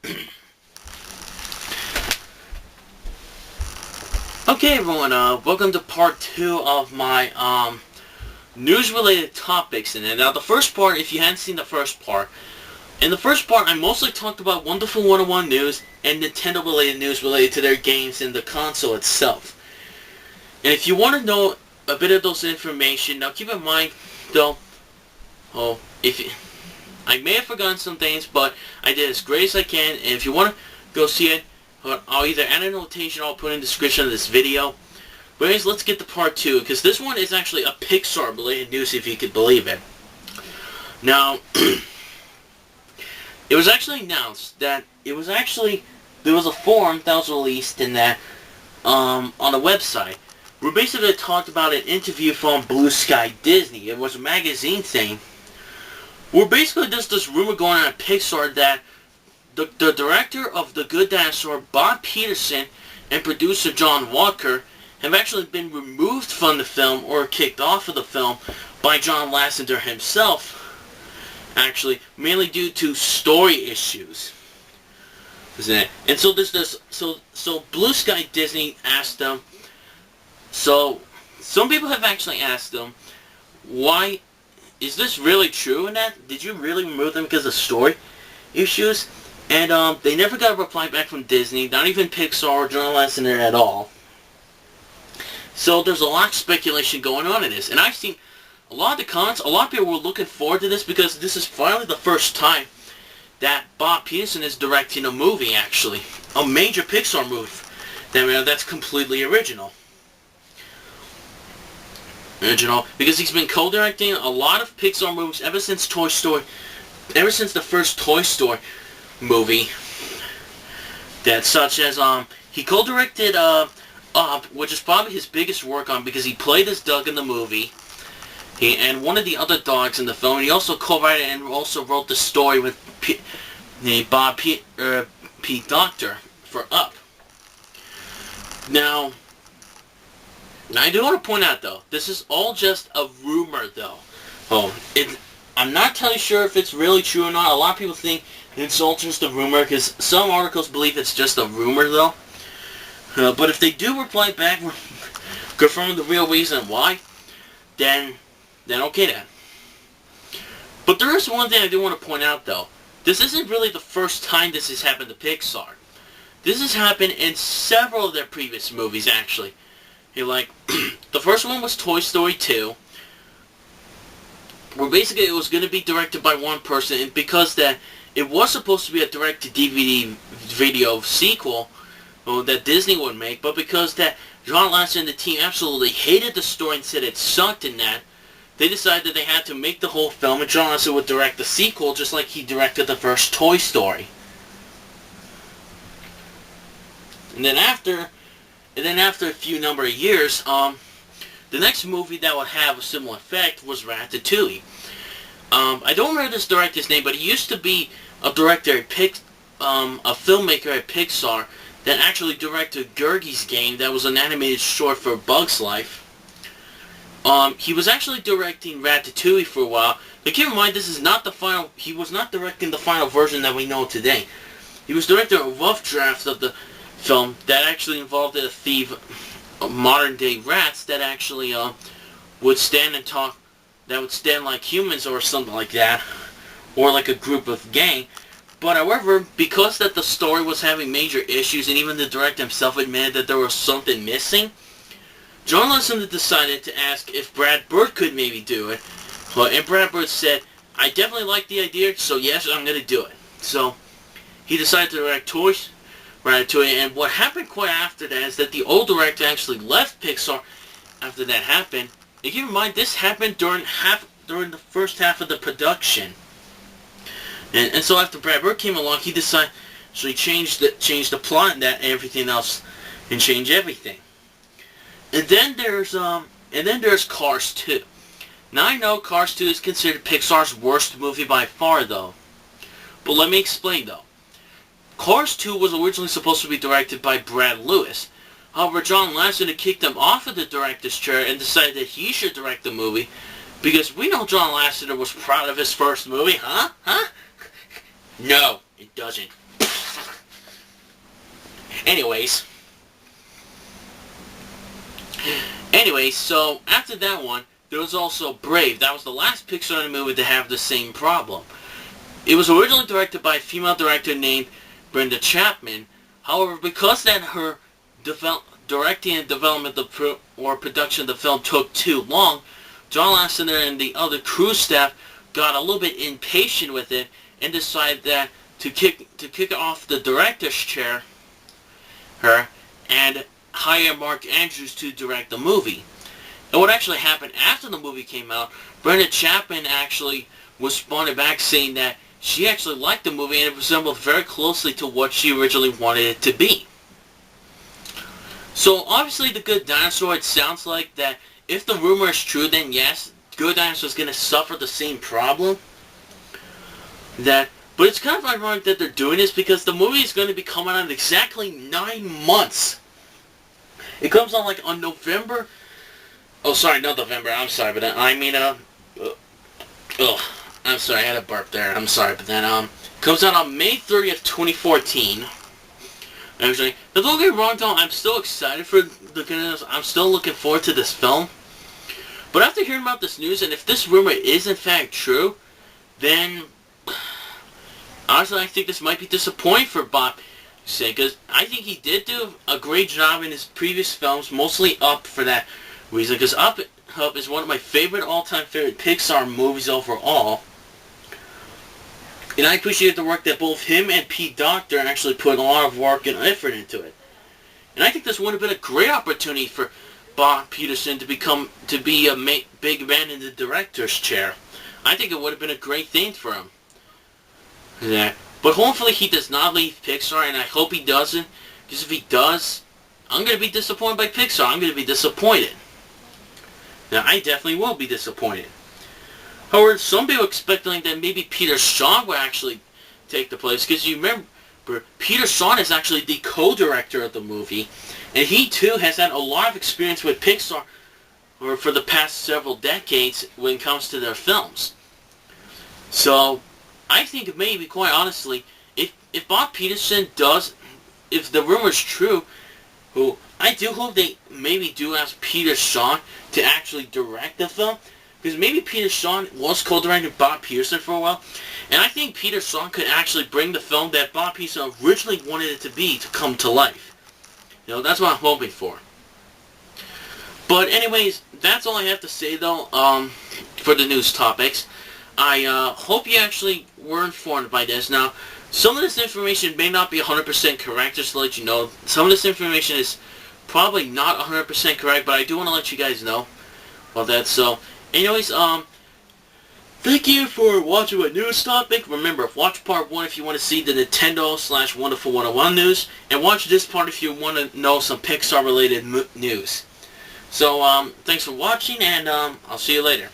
Okay, everyone, welcome to part 2 of my, news-related topics. And now the first part, if you hadn't seen the first part, in the first part I mostly talked about Wonderful 101 news and Nintendo-related news related to their games and the console itself. And if you want to know a bit of those information, now keep in mind, though, I may have forgotten some things, but I did as great as I can, and if you want to go see it, I'll either add a notation or I'll put in the description of this video. But anyways, let's get to part 2, because this one is actually a Pixar-related news, if you could believe it. Now, it was actually announced that there was a forum that was released in that, on a website, where basically talked about an interview from Blue Sky Disney. It was a magazine thing, where basically there's this rumor going on at Pixar that the director of The Good Dinosaur, Bob Peterson, and producer John Walker have actually been removed from the film or kicked off of the film by John Lasseter himself, actually, mainly due to story issues. And so there's this, so Blue Sky Disney asked them, so some people have actually asked them, why, is this really true in that? Did you really remove them because of story issues? And they never got a reply back from Disney, not even Pixar or John Lasseter at all. So there's a lot of speculation going on in this. And I've seen a lot of the comments, a lot of people were looking forward to this because this is finally the first time that Bob Peterson is directing a movie, actually. A major Pixar movie that's completely original. Because he's been co-directing a lot of Pixar movies ever since Toy Story, ever since the first Toy Story movie. That such as, he co-directed, Up, which is probably his biggest work on because he played as Doug in the movie. And one of the other dogs in the film. He also co-wrote and also wrote the story with Bob P. Doctor for Up. Now, I do want to point out, though, this is all just a rumor, though. I'm not totally sure if it's really true or not. A lot of people think it's all just a rumor, because some articles believe it's just a rumor, though. But if they do reply back, confirming the real reason why, then okay then. But there is one thing I do want to point out, though. This isn't really the first time this has happened to Pixar. This has happened in several of their previous movies, actually. The first one was Toy Story 2, where basically it was going to be directed by one person, and because that it was supposed to be a direct-to-DVD video sequel that Disney would make, but because that John Lasseter and the team absolutely hated the story and said it sucked in that, they decided that they had to make the whole film, and John Lasseter would direct the sequel just like he directed the first Toy Story. And then after a few number of years, the next movie that would have a similar effect was Ratatouille. I don't remember this director's name, but he used to be a director at a filmmaker at Pixar that actually directed Gurgi's Game, that was an animated short for Bug's Life. He was actually directing Ratatouille for a while, but keep in mind this is not the final, he was not directing the final version that we know today. He was directing a rough draft of the film that actually involved a thief, modern day rats that actually would stand and talk, that would stand like humans or something like that, or like a group of gang. But however, because that the story was having major issues and even the director himself admitted that there was something missing, John Lasseter decided to ask if Brad Bird could maybe do it. And Brad Bird said, I definitely like the idea, so yes, I'm going to do it. So he decided to direct Ratatouille, and what happened quite after that is that the old director actually left Pixar after that happened. And keep in mind, this happened during the first half of the production. And so after Brad Bird came along, he decided, so he changed the plot and that and everything else, and changed everything. And then there's Cars 2. Now I know Cars 2 is considered Pixar's worst movie by far, though. But let me explain, though. Cars 2 was originally supposed to be directed by Brad Lewis. However, John Lasseter kicked him off of the director's chair and decided that he should direct the movie, because we know John Lasseter was proud of his first movie, huh? No, it doesn't. Anyways, so after that one, there was also Brave. That was the last Pixar movie to have the same problem. It was originally directed by a female director named Brenda Chapman. However, because that her directing and development or production of the film took too long, John Lasseter and the other crew staff got a little bit impatient with it and decided that to kick off the director's chair, and hire Mark Andrews to direct the movie. And what actually happened after the movie came out, Brenda Chapman actually responded back saying that she actually liked the movie and it resembled very closely to what she originally wanted it to be. So obviously The Good Dinosaur, it sounds like that if the rumor is true, then yes, Good Dinosaur is going to suffer the same problem. But it's kind of ironic that they're doing this because the movie is going to be coming out in exactly 9 months. It comes out like on November. Oh, sorry, not November. I'm sorry, but I mean, I'm sorry, I had a burp there. I'm sorry, but then comes out on May 30th, 2014. Actually, but don't get me wrong, though. I'm still excited for I'm still looking forward to this film. But after hearing about this news, and if this rumor is in fact true, then honestly, I think this might be disappointing for Bob, because I think he did do a great job in his previous films, mostly Up for that reason, because Up is one of my all-time favorite Pixar movies overall. And I appreciate the work that both him and Pete Docter actually put a lot of work and effort into it. And I think this would have been a great opportunity for Bob Peterson to be a big man in the director's chair. I think it would have been a great thing for him. Yeah. But hopefully he does not leave Pixar, and I hope he doesn't, because if he does, I'm going to be disappointed by Pixar. I'm going to be disappointed. Now, I definitely will be disappointed. However, some people expecting that maybe Peterson will actually take the place, because you remember, Peterson is actually the co-director of the movie, and he too has had a lot of experience with Pixar for the past several decades when it comes to their films. So I think maybe, quite honestly, if Bob Peterson if the rumor is true, I do hope they maybe do ask Peterson to actually direct the film, because maybe Peterson was co-directing Bob Peterson for a while, and I think Peterson could actually bring the film that Bob Peterson originally wanted it to be to come to life. That's what I'm hoping for. But anyways, that's all I have to say though, for the news topics. I hope you actually were informed by this. Now, some of this information may not be 100% correct, just to let you know. Some of this information is probably not 100% correct, but I do want to let you guys know about that. So, anyways, thank you for watching my news topic. Remember, watch part 1 if you want to see the Nintendo/Wonderful 101 news, and watch this part if you want to know some Pixar-related news. So, thanks for watching, and I'll see you later.